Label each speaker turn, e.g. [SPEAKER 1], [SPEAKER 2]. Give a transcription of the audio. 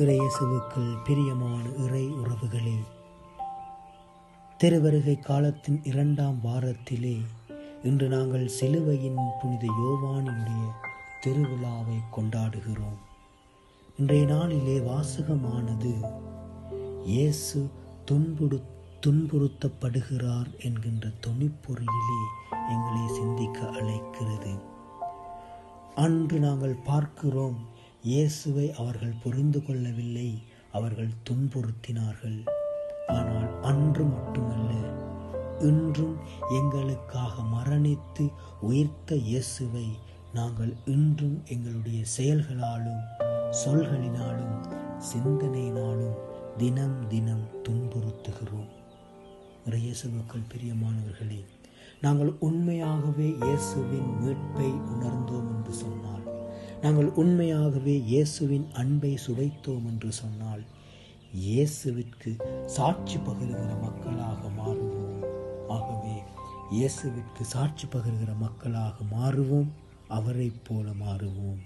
[SPEAKER 1] இறையேசுவுக்குள் பிரியமான இறை உறவுகளே, திருவருகை காலத்தின் 2ஆம் வாரத்திலே இன்று நாங்கள் சிலுவையின் புனித யோவானினுடைய திருவிழாவை கொண்டாடுகிறோம். இன்றைய நாளிலே வாசகமானது இயேசு துன்புறுத்தப்படுகிறார் என்கின்ற தொனிப்பொருளிலே எங்களை சிந்திக்க அழைக்கிறது. அன்று நாங்கள் பார்க்கிறோம், இயேசுவை அவர்கள் புரிந்து கொள்ளவில்லை, அவர்கள் துன்புறுத்தினார்கள். ஆனால் அன்று மட்டுமல்ல, இன்றும் எங்களுக்காக மரணித்து உயிர்த்த இயேசுவை நாங்கள் இன்றும் எங்களுடைய செயல்களாலும் சொல்களினாலும் சிந்தனையினாலும் தினம் தினம் துன்புறுத்துகிறோம். இயேசுவுக்குள் பிரியமானவர்களே, நாங்கள் உண்மையாகவே இயேசுவின் மீட்பை உணர்ந்தோம் என்று சொன்னால், நாங்கள் உண்மையாகவே இயேசுவின் அன்பை சுவைத்தோம் என்று சொன்னால், இயேசுவிற்கு சாட்சி பகருகிற மக்களாக மாறுவோம். ஆகவே இயேசுவிற்கு சாட்சி பகருகிற மக்களாக மாறுவோம், அவரைப் போல மாறுவோம்.